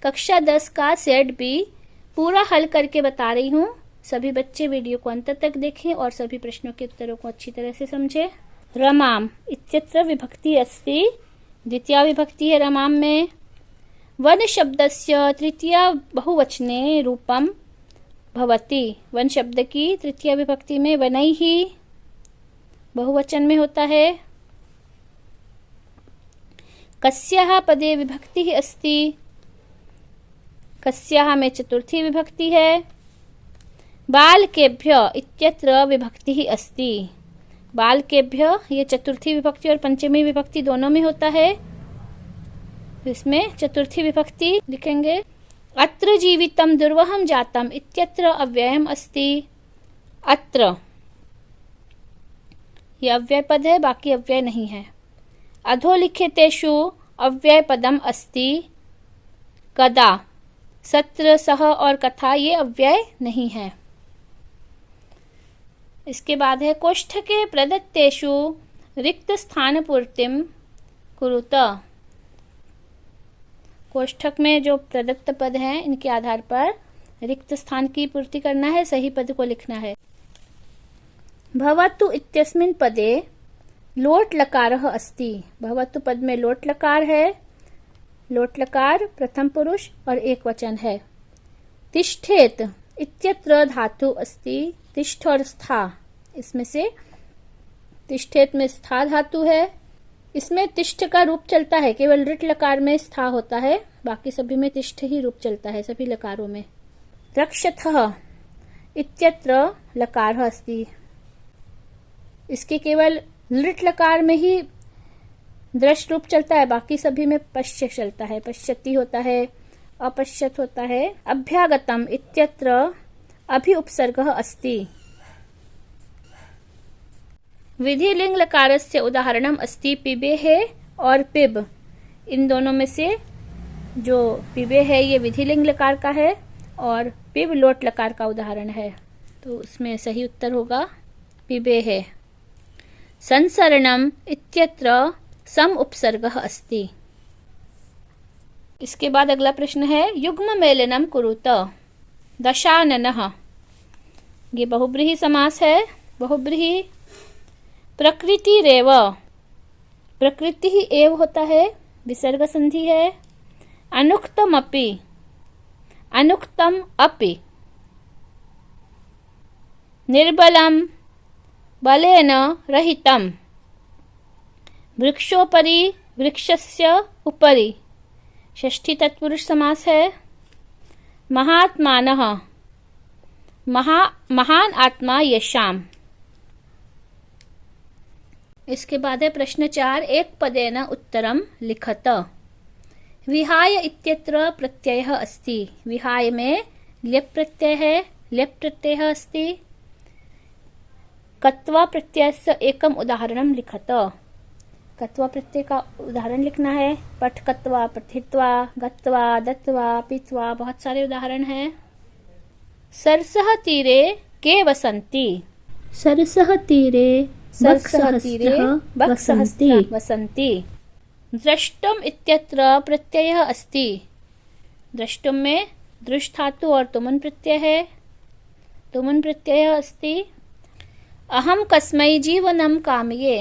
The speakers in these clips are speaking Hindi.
कक्षा 10 का सेट बी पूरा हल करके बता रही हूँ। सभी बच्चे वीडियो को अंत तक देखें और सभी प्रश्नों के उत्तरों को अच्छी तरह से समझें। रमाम इत्यत्र विभक्ति अस्ति, द्वितीया विभक्ति है रमाम में। वन शब्दस्य तृतीया बहुवचने रूपम भवति, वन शब्द की तृतीया विभक्ति में वनैहि बहुवचन में होता है। कस्याः पदे विभक्ति अस्ति, कस्याः में चतुर्थी विभक्ति है। बालकेभ्य इत्यत्र विभक्ति अस्ति, बालकेभ्य ये चतुर्थी विभक्ति और पंचमी विभक्ति दोनों में होता है, इसमें चतुर्थी विभक्ति लिखेंगे। अत्र जीवितम दुर्वहम जातम इत्यत्र अव्ययम अस्ति, अत्र ये अव्यय पद है, बाकी अव्यय नहीं है। अधोलिखितेषु अव्यय पदम अस्ति, कदा, सत्र, सह और कथा ये अव्यय नहीं है। इसके बाद है कोष्ठके प्रदत्तेषु रिक्त स्थान पूर्तिम कुरुत, कोष्ठक में जो प्रदत्त पद हैं इनके आधार पर रिक्त स्थान की पूर्ति करना है, सही पद को लिखना है। भवतु इत्यस्मिन् पदे लोट लकारः अस्ति, भवतु पद में लोट लकार है, लोट लकार प्रथम पुरुष और एक वचन है। तिष्ठेत इत्यत्र धातु अस्ति, तिष्ठ और स्था, इसमें से तिष्ठेत में स्था धातु है, इसमें तिष्ठ का रूप चलता है, केवल ऋट लकार में स्था होता है, बाकी सभी में तिष्ठ ही रूप चलता है सभी लकारों में। रक्षथः इत्यत्र लकारः अस्ति, इसके केवल ऋट लकार में ही दृष्ट रूप चलता है, बाकी सभी में पश्य चलता है, पश्यति होता है, अपश्यत होता है। अभ्यागतम इत्यत्र अभि उपसर्गः अस्ति, विधिलिंग लकारस्य उदाहरणम अस्ति पिबेः और पिब, इन दोनों में से जो पिबे है ये विधिलिंग लकार का है और पिब लोट लकार का उदाहरण है, तो उसमें सही उत्तर होगा पिबेः। संसरणम इत्यत्र सम उपसर्गः अस्ति। इसके बाद अगला प्रश्न है युग्म मेलनम कुरुत दशाननः, ये बहुब्रीहि समास है, बहुब्रीहि। प्रकृतिरेव, प्रकृति ही एव होता है, विसर्ग संधि है। अनुक्तमपि, अनुक्तम अपि। निर्बलम बलेन रहितम, वृक्षोपरि वृक्षस्य उपरि, षष्ठी तत्पुरुष समास है। महात्मानः, महान आत्मा यशाम। इसके बाद है प्रश्न 4, एक पदेन उत्तरम लिखत। विहाय इत्यत्र प्रत्ययः अस्ति, विहाय में ल्यप प्रत्यय है, ल्यप प्रत्ययः अस्ति। कत्वा प्रत्ययस्य एकम उदाहरणम लिखत, कत्वा प्रत्यय का उदाहरण लिखना है। पठ कत्वा, पठित्वा, गत्वा, दत्वा, पीत्वा, बहुत सारे उदाहरण हैं। सरसः तीरे के वसन्ति, सरसः तीरे वसन्ति। द्रष्टुम इत्यत्र प्रत्ययः अस्ति, द्रष्टुम में दृष्ट धातु और तुमुन प्रत्यय है, तुमुन प्रत्ययः अस्ति। अहम कस्मै जीवनम कामये,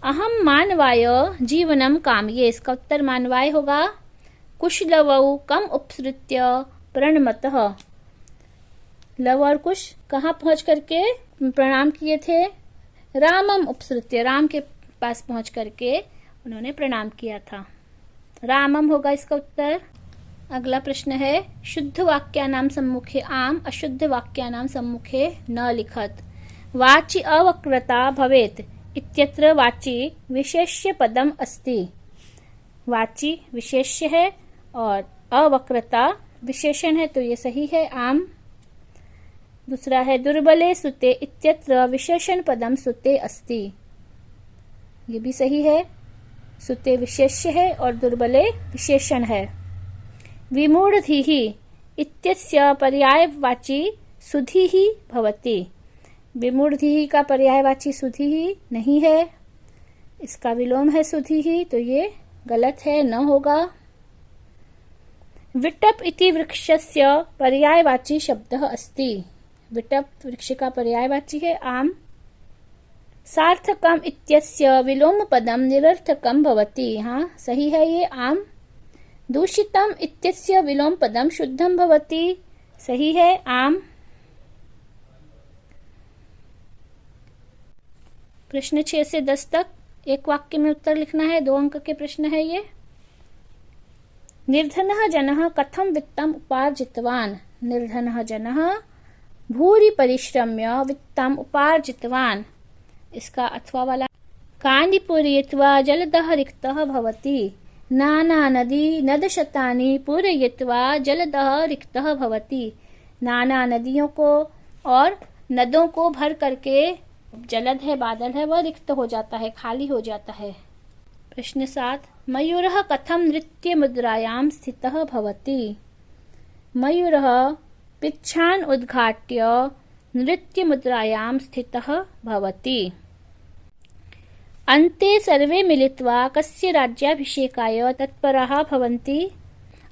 अहम मानवाय जीवनम कामये, इसका उत्तर मानवाय होगा। कुशलवौ कम उपसृत्य प्रणमतः, लव और कुश कहाँ पहुंच करके प्रणाम किए थे? रामम उपसृत्य, राम के पास पहुंच करके उन्होंने प्रणाम किया था, रामम होगा इसका उत्तर। अगला प्रश्न है शुद्ध वाक्यानां सम्मुखे आम, अशुद्ध वाक्यानां सम्मुखे न लिखत। वाचि अवक्रता भवेत् इत्यत्र वाचि विशेष्य पदम अस्ति, वाचि विशेष्य है और अवक्रता विशेषण है, तो ये सही है आम। दूसरा है दुर्बले सुते इत्यत्र विशेषण पदम सुते अस्ति, ये भी सही है, सुते विशेष्य है और दुर्बले विशेषण है। विमूढ़धीः इत्यस्य पर्यायवाची सुधीः भवति, विमूढ़धीः का पर्यायवाची सुधीः नहीं है, इसका विलोम है सुधीः, तो ये गलत है, न होगा। विटप इति वृक्षस्य पर्यायवाची शब्दः अस्ति। विटप वृक्ष का पर्यायवाची है आम। सार्थकम इत्यस्य विलोम पदम निरर्थकम भवति। हाँ सही है ये आम। दूषितम इत्यस्य विलोम पदम शुद्धम भवति। सही है आम। प्रश्न 6 से 10 तक एक वाक्य में उत्तर लिखना है। 2 अंक के प्रश्न है ये। निर्धनः जनः कथं वित्तम् उपार्जितवान्। निर्धनः जनः भूरि परिश्रम्य वित्तम् उपार्जितवान्। इसका अथवा वाला कानि पूरयित्वा जलदः रिक्तः भवति। नाना नदी नदशतानि पूरयित्वा जलदः रिक्तः भवति। नाना नदियों को और नदों को भर करके जलद है बादल है वह रिक्त हो जाता है, खाली हो जाता है। प्रश्न 7 मयूरः कथं नृत्य मुद्रायां स्थितः भवति। मयूरः पिच्छान् उद्घाट्य नृत्य मुद्रायां स्थितः भवति। अन्ते सर्वे मिलित्वा कस्य राज्याभिषेकाय तत्पराः भवन्ति।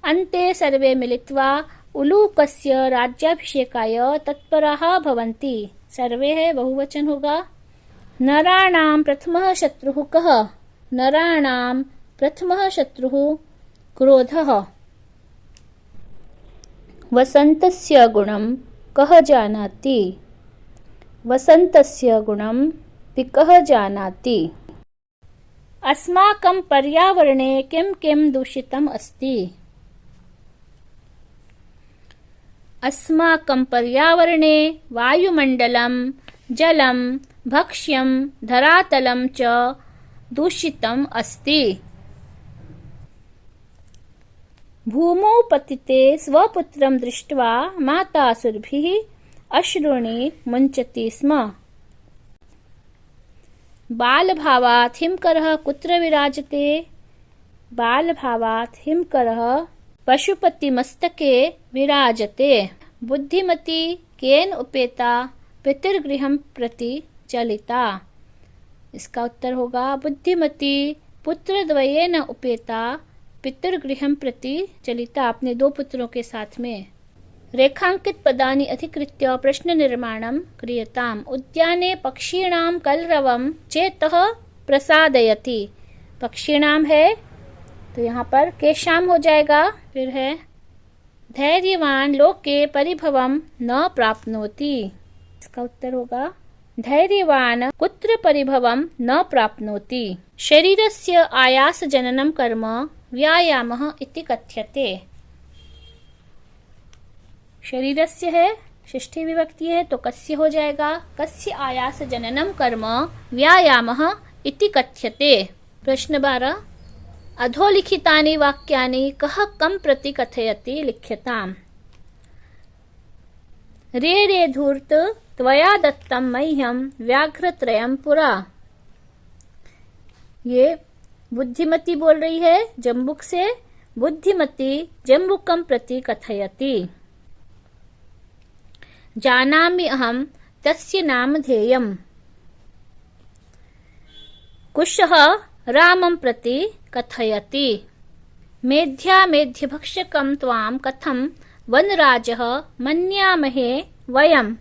अन्ते सर्वे मिलित्वा उलूकस्य राज्याभिषेकाय तत्पराः भवन्ति। सर्वे है बहुवचन होगा। नराणां प्रथमः शत्रुः कः। नराणां प्रथमः शत्रुः क्रोधः। वसन्तस्य गुणं कः जानाति। वसन्तस्य गुणं पिकः जानाति। अस्माकं पर्यावरणे किं किं दूषितम् अस्ति। अस्माकं पर्यावरणे वायुमण्डलं जलं भक्ष्यं धरातलं च दूषितम् अस्ति। भूमौ पतिते स्वपुत्रं दृष्ट्वा माता सुरभिः अश्रूणि मुञ्चति स्म। बालभावात् हिमकरः कुत्र विराजते। बालभावात् हिमकरः पशुपतिमस्तके विराजते। बुद्धिमती केन उपेता पितृगृहं प्रति चलिता। इसका उत्तर होगा बुद्धिमती पुत्रद्वयेन उपेता पितृगृहं प्रति चलिता। अपने 2 पुत्रों के साथ में। रेखांकित पदानि अधिकृत्य प्रश्न निर्माणं क्रियताम्। उद्याने पक्षीणां कलरवं चेतः प्रसादयति। पक्षीणां है तो यहाँ पर केशाम हो जाएगा। फिर है धैर्यवान लोके परिभवं न प्राप्नोति। इसका उत्तर होगा धैर्यवान कुत्र परिभवं न प्राप्नोति। शरीरस्य आयासजननं कर्म व्यायामः इति कथ्यते। शरीरस्य है षष्ठी विभक्ति है तो कस्य हो जाएगा। कस्य आयास जननम कर्म व्यायामः इति कथ्यते। प्रश्न 12 अधोलिखितानि वाक्यानि कः कं प्रति कथयति लिख्यताम्। रे रे धूर्त त्वया दत्तं मह्यं व्याघ्रत्रयं पुरा। ये बुद्धिमती बोल रही है जम्बुक से। बुद्धिमती जम्बुकं प्रति कथयति। जानामि अहं तस्य नामधेयम्। कुशः रामं प्रति कथयति। मेध्या मेध्यभक्षकं त्वां कथं वनराजः मन्यामहे वयम्।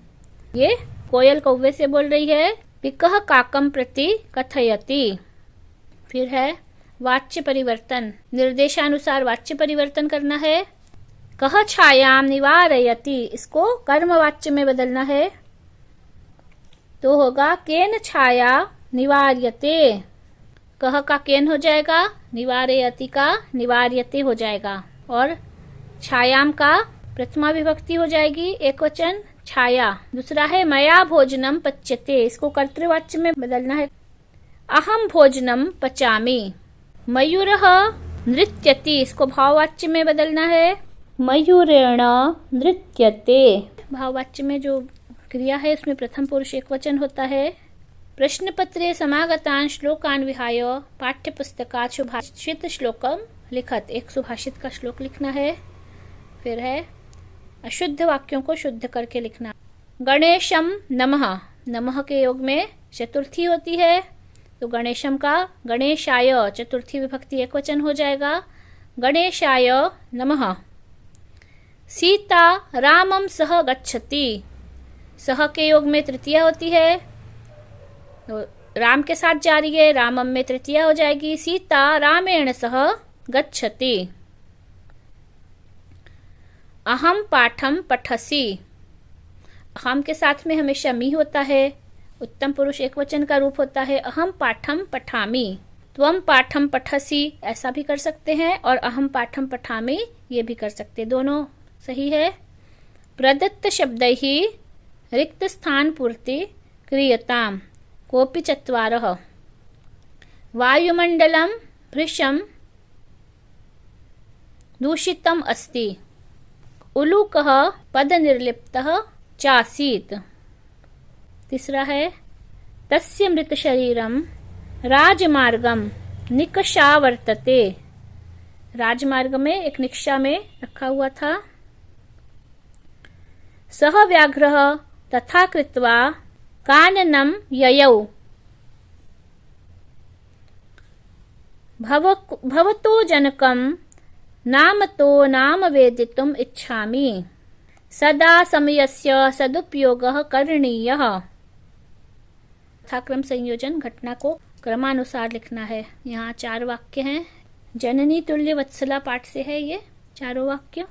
ये कोयल कौवे से बोल रही है। पिकः काकं प्रति कथयति। फिर है वाच्य परिवर्तन। निर्देशानुसार वाच्य परिवर्तन करना है। कः छायां निवारयति। इसको कर्मवाच्य में बदलना है तो होगा केन छाया निवार्यते। कह का केन हो जाएगा। निवारयति का निवार्यते हो जाएगा। और छायाम का प्रथमा विभक्ति हो जाएगी एक वचन छाया। दूसरा है मया भोजनम पच्यते। इसको कर्तृवाच्य में बदलना है। अहम भोजनम पचामि। मयूरः नृत्यति। इसको भाववाच्य में बदलना है। मयूरेण नृत्यते। भाववाच्य में जो क्रिया है उसमें प्रथम पुरुष एक वचन होता है। प्रश्न पत्रे समागतान् श्लोकान् विहाय पाठ्यपुस्तकात् सुभाषित श्लोकम लिखत। एक सुभाषित का श्लोक लिखना है। फिर है अशुद्ध वाक्यों को शुद्ध करके लिखना। गणेशम नमः। नमः के योग में चतुर्थी होती है तो गणेशम का गणेशाय चतुर्थी विभक्ति एक वचन हो जाएगा। गणेशाय नमः। सीता रामम सह गच्छति। सह के योग में तृतीया होती है, तो राम के साथ जा रही है, रामम में तृतीया हो जाएगी। सीता रामेण सह गच्छति। अहम पाठम पठसि। अहम के साथ में हमेशा मी होता है, उत्तम पुरुष एक वचन का रूप होता है। अहम पाठम पठामि। त्वम पाठम पठसि ऐसा भी कर सकते हैं, और अहम पाठम पठामि ये भी कर सकते हैं, दोनों सही है। प्रदत्त शब्दैहि रिक्त स्थान पूर्ति क्रियताम कोपि चत्वारः। वायुमंडलम भृशम दूषितम अस्ति। उलूकः पद निर्लिप्तः चासीत्। तीसरा है तस्य मृत शरीरम राजमार्गम निकषा वर्तते। राजमार्ग में एक निकषा में रखा हुआ था। सह व्याघ्रः तथा कृत्वा काननम ययौ। भवतो जनकम नामतो नाम वेदितुम इच्छामि। सदा समयस्य सदुपयोगः करणीयः। कथाक्रम संयोजन घटना को क्रमानुसार लिखना है। यहाँ 4 वाक्य हैं। जननी तुल्य वत्सला पाठ से है ये चारों वाक्य।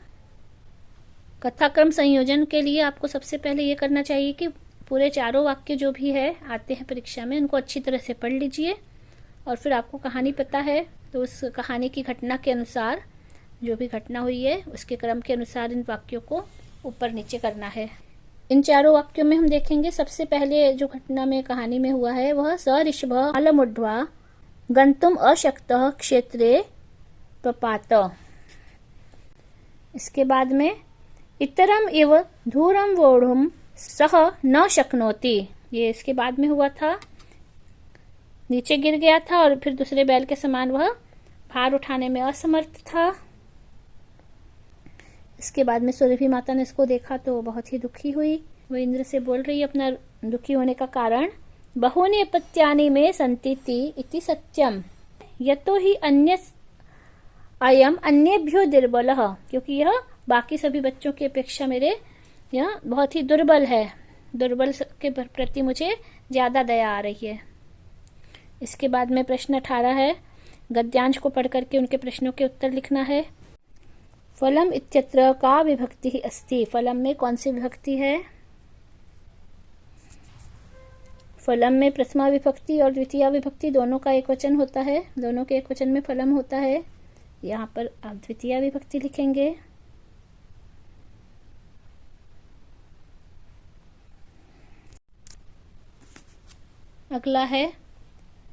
कथाक्रम संयोजन के लिए आपको सबसे पहले ये करना चाहिए कि पूरे चारों वाक्य जो भी है आते हैं परीक्षा में, उनको अच्छी तरह से पढ़ लीजिए, और फिर आपको कहानी पता है तो उस कहानी की घटना के अनुसार, जो भी घटना हुई है उसके क्रम के अनुसार इन वाक्यों को ऊपर नीचे करना है। इन चारों वाक्यों में हम देखेंगे सबसे पहले जो घटना में कहानी में हुआ है वह स ऋषभः अलमुढ्वा गंतुम अशक्तः क्षेत्रे पपात। इसके बाद में इतरम इव धूरम वोढ़ुम सह न शक्नोति। ये इसके बाद में हुआ था, नीचे गिर गया था और फिर दूसरे बैल के समान वह भार उठाने में असमर्थ था। इसके बाद में सुरभि माता ने इसको देखा तो बहुत ही दुखी हुई। वो इंद्र से बोल रही है अपना दुखी होने का कारण। बहूनि अपत्यानि में संतीति इति सत्यम यतो ही अन्य अयम अन्येभ्यो दुर्बलः। क्योंकि यह बाकी सभी बच्चों की अपेक्षा मेरे यह बहुत ही दुर्बल है, दुर्बल के प्रति मुझे ज्यादा दया आ रही है। इसके बाद में प्रश्न 18 है, गद्यांश को पढ़ करके उनके प्रश्नों के उत्तर लिखना है। फलम इत्यत्र का विभक्ति अस्ति। फलम में कौन सी विभक्ति है? फलम में प्रथमा विभक्ति और द्वितीय विभक्ति दोनों का एक वचन होता है, दोनों के एक वचन में फलम होता है। यहाँ पर आप द्वितीय विभक्ति लिखेंगे। अगला है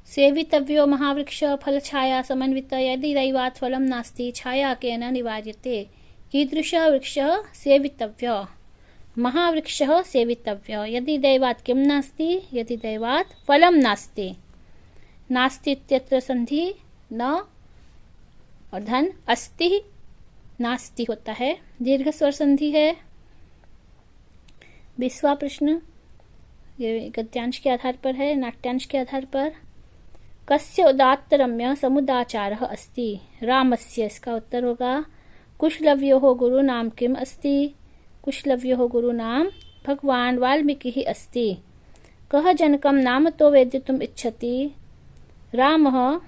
सेवितव्यो महावृक्ष फल छाया समन्वित यदि दैवात् फलम नास्ति छाया केन निवार्यते। कीदृशः वृक्षः सेवितव्यः? महावृक्षः सेवितव्यः। यदि दैवात् किं नास्ति? यदि दैवात् फलम नास्ति। नास्ति इत्यत्र संधि न और धन अस्ति नास्ति होता है, दीर्घ स्वर संधि है। 20वां प्रश्न ये गद्यांश के आधार पर है, नाट्यांश के आधार पर। कस्य उदात्तरम्य समुदाचारः अस्ति? रामस्य। इसका उत्तर होगा कुशलव्योः गुरुनाम किम अस्ति? कुशलव्योः गुरुनाम भगवान वाल्मीकिः अस्ति। कः जनकं नामतो वेदितुम् इच्छति? रामः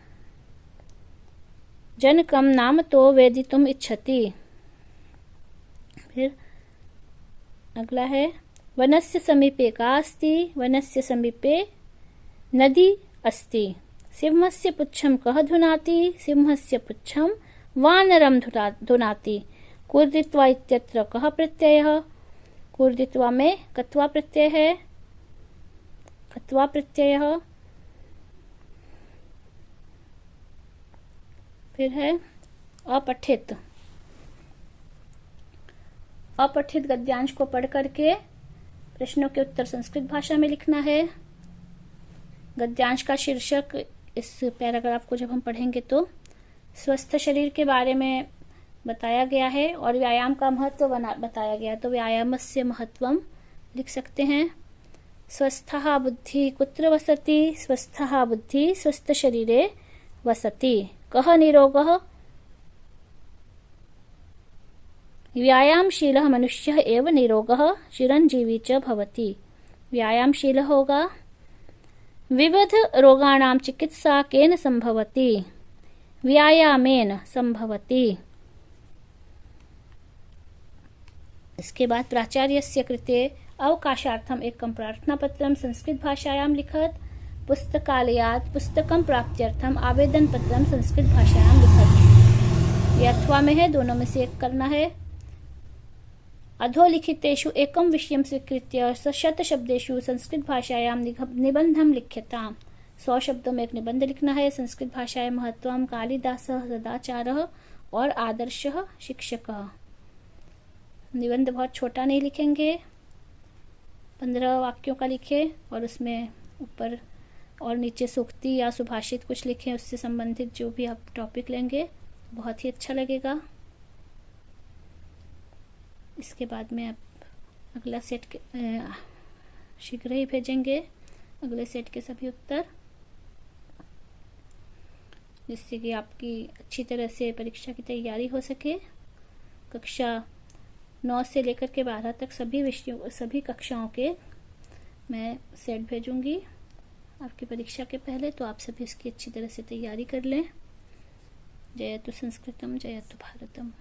जनकं नामतो वेदितुम् इच्छति। फिर अगला है वनस्य समीपे का अस्ति? वनस्य समीपे नदी अस्ति। सिंहस्य पुच्छं कः धुनाति? सिंहस्य पुच्छं वानरं धुनाति। कूर्दित्वा इत्यत्र कः प्रत्ययः? कूर्दित्वा में कत्वा प्रत्यय है, कत्वा प्रत्ययः। फिर है अपठित। अपठित गद्यांश को पढ़ करके प्रश्नों के उत्तर संस्कृत भाषा में लिखना है। गद्यांश का शीर्षक इस पैराग्राफ को जब हम पढ़ेंगे तो स्वस्थ शरीर के बारे में बताया गया है और व्यायाम का महत्व बताया गया, तो व्यायामस्य महत्वम लिख सकते हैं। स्वस्थः बुद्धि कुत्र वसति? स्वस्थः बुद्धि स्वस्थ शरीरे वसति। कः निरोगः? व्यायामशीलः मनुष्यः एव निरोगः चिरंजीवी च भवति। व्यायामशील होगा। विविध रोगाणां चिकित्सा केन संभवति? व्यायामेन संभवति। इसके बाद प्राचार्यस्य कृते अवकाशार्थम् एकं प्रार्थनापत्रं संस्कृतभाषायां लिखत्। पुस्तकालयात् पुस्तकं प्राप्त्यर्थम् आवेदनपत्रं संस्कृतभाषायां लिखत्। ये अथवा में है, दोनों में से एक करना है। अधोलिखितेषु एकं विषयं स्वीकृत्य 100 शब्देषु संस्कृतभाषायां निबन्धं लिख्यताम्। 100 शब्दों में एक निबंध लिखना है। संस्कृत भाषायां महत्वं, कालिदासः, सदाचारः और आदर्शः शिक्षकः। निबंध बहुत छोटा नहीं लिखेंगे, 15 वाक्यों का लिखे और उसमें ऊपर और नीचे सूक्ति या सुभाषित कुछ लिखें। उससे संबंधित जो भी आप टॉपिक लेंगे बहुत ही अच्छा लगेगा। इसके बाद में आप अगला सेट के शीघ्र ही भेजेंगे अगले सेट के सभी उत्तर, जिससे कि आपकी अच्छी तरह से परीक्षा की तैयारी हो सके। कक्षा 9 से लेकर के 12 तक सभी विषयों, सभी कक्षाओं के मैं सेट भेजूंगी आपकी परीक्षा के पहले, तो आप सभी इसकी अच्छी तरह से तैयारी कर लें। जयतु संस्कृतम, जयतु भारतम।